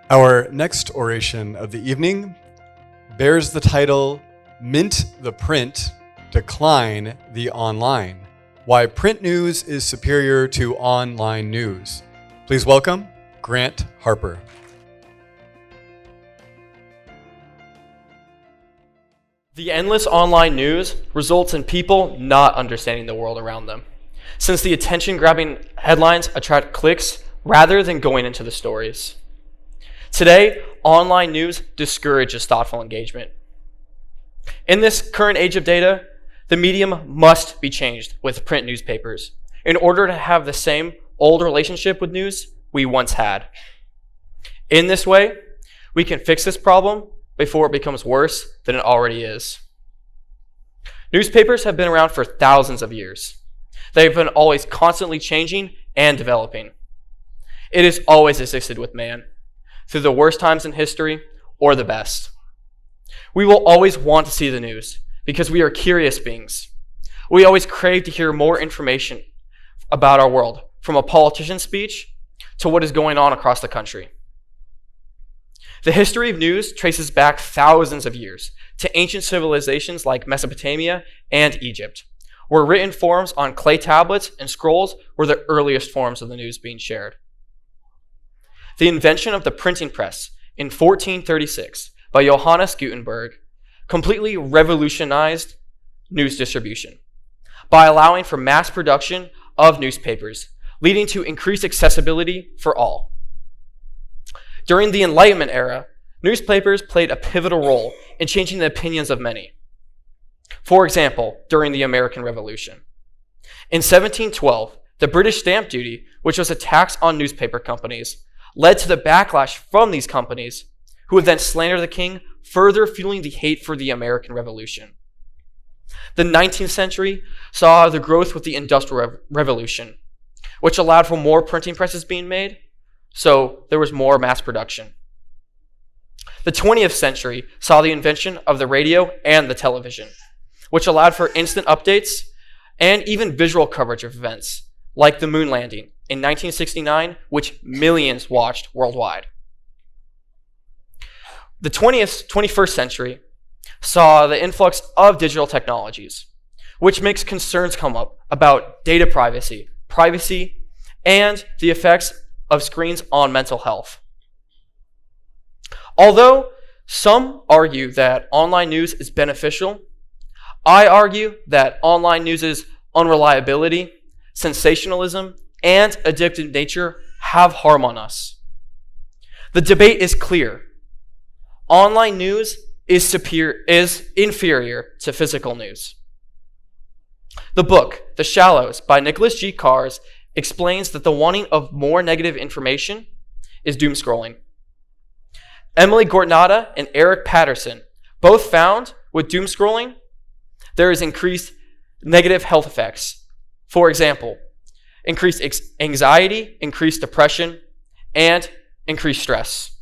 Our next oration of the evening bears the title, Mint the Print, Decline the Online. Why Print News is Superior to Online News. Please welcome Grant Harper. The endless online news results in people not understanding the world around them, since the attention-grabbing headlines attract clicks rather than going into the stories. Today, online news discourages thoughtful engagement. In this current age of data, the medium must be changed with print newspapers in order to have the same old relationship with news we once had. In this way, we can fix this problem before it becomes worse than it already is. Newspapers have been around for thousands of years. They've been always constantly changing and developing. It has always existed with man, through the worst times in history or the best. We will always want to see the news because we are curious beings. We always crave to hear more information about our world, from a politician's speech to what is going on across the country. The history of news traces back thousands of years to ancient civilizations like Mesopotamia and Egypt, where written forms on clay tablets and scrolls were the earliest forms of the news being shared. The invention of the printing press in 1436 by Johannes Gutenberg completely revolutionized news distribution by allowing for mass production of newspapers, leading to increased accessibility for all. During the Enlightenment era, newspapers played a pivotal role in changing the opinions of many. For example, during the American Revolution. In 1712, the British stamp duty, which was a tax on newspaper companies, led to the backlash from these companies, who would then slander the king, further fueling the hate for the American Revolution. The 19th century saw the growth with the Industrial Revolution, which allowed for more printing presses being made, so there was more mass production. The 20th century saw the invention of the radio and the television, which allowed for instant updates and even visual coverage of events, like the moon landing in 1969, which millions watched worldwide. The 21st century saw the influx of digital technologies, which makes concerns come up about data privacy, and the effects of screens on mental health. Although some argue that online news is beneficial, I argue that online news' unreliability, sensationalism, and addictive nature have harm on us. The debate is clear. Online news is inferior to physical news. The book, The Shallows, by Nicholas G. Carrs, explains that the wanting of more negative information is doom scrolling. Emily Gortnada and Eric Patterson both found with doom scrolling, there is increased negative health effects. For example, increased anxiety, increased depression, and increased stress.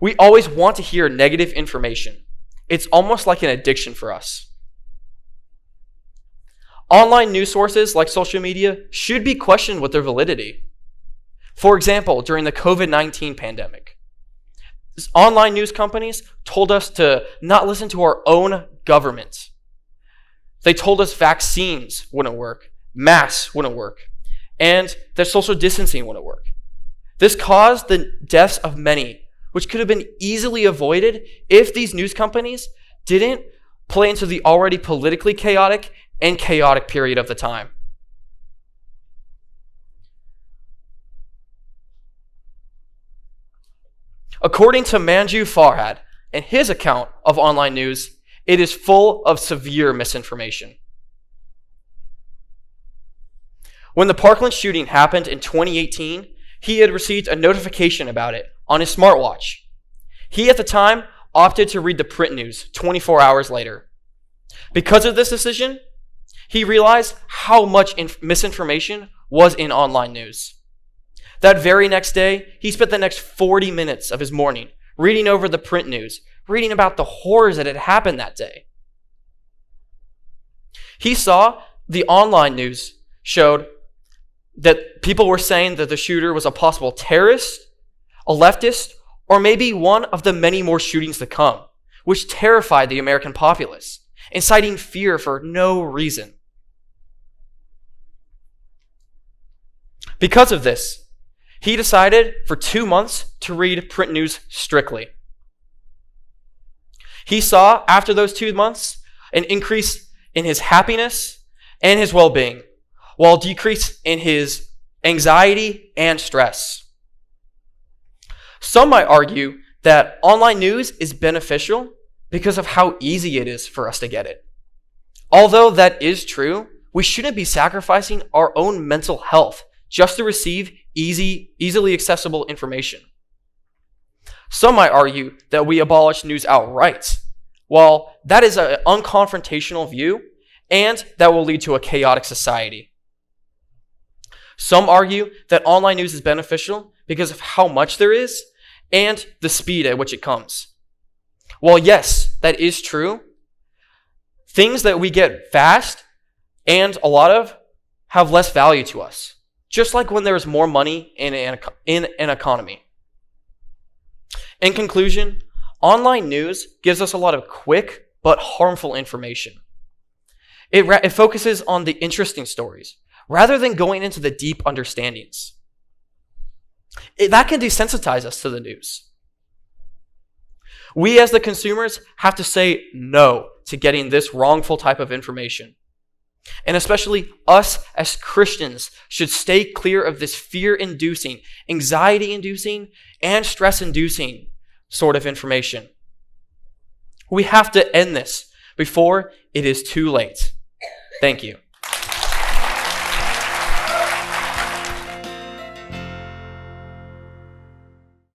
We always want to hear negative information. It's almost like an addiction for us. Online news sources like social media should be questioned with their validity. For example, during the COVID-19 pandemic, online news companies told us to not listen to our own government. They told us vaccines wouldn't work, masks wouldn't work, and that social distancing wouldn't work. This caused the deaths of many, which could have been easily avoided if these news companies didn't play into the already politically chaotic and chaotic period of the time. According to Manju Farhad, in his account of online news, it is full of severe misinformation. When the Parkland shooting happened in 2018, he had received a notification about it on his smartwatch. He, at the time, opted to read the print news 24 hours later. Because of this decision, he realized how much misinformation was in online news. That very next day, he spent the next 40 minutes of his morning reading over the print news, reading about the horrors that had happened that day. He saw the online news showed that people were saying that the shooter was a possible terrorist, a leftist, Or maybe one of the many more shootings to come, which terrified the American populace, inciting fear for no reason. Because of this, he decided for 2 months to read print news strictly. He saw, after those 2 months, an increase in his happiness and his well-being, while decrease in his anxiety and stress. Some might argue that online news is beneficial because of how easy it is for us to get it. Although that is true, we shouldn't be sacrificing our own mental health just to receive easily accessible information. Some might argue that we abolish news outright. While that is an unconfrontational view, and that will lead to a chaotic society. Some argue that online news is beneficial because of how much there is and the speed at which it comes. While yes, that is true, things that we get fast and a lot of have less value to us, just like when there is more money in an economy. In conclusion, online news gives us a lot of quick but harmful information. It focuses on the interesting stories rather than going into the deep understandings. That can desensitize us to the news. We as the consumers have to say no to getting this wrongful type of information. And especially us as Christians should stay clear of this fear-inducing, anxiety-inducing, and stress-inducing sort of information. We have to end this before it is too late. Thank you.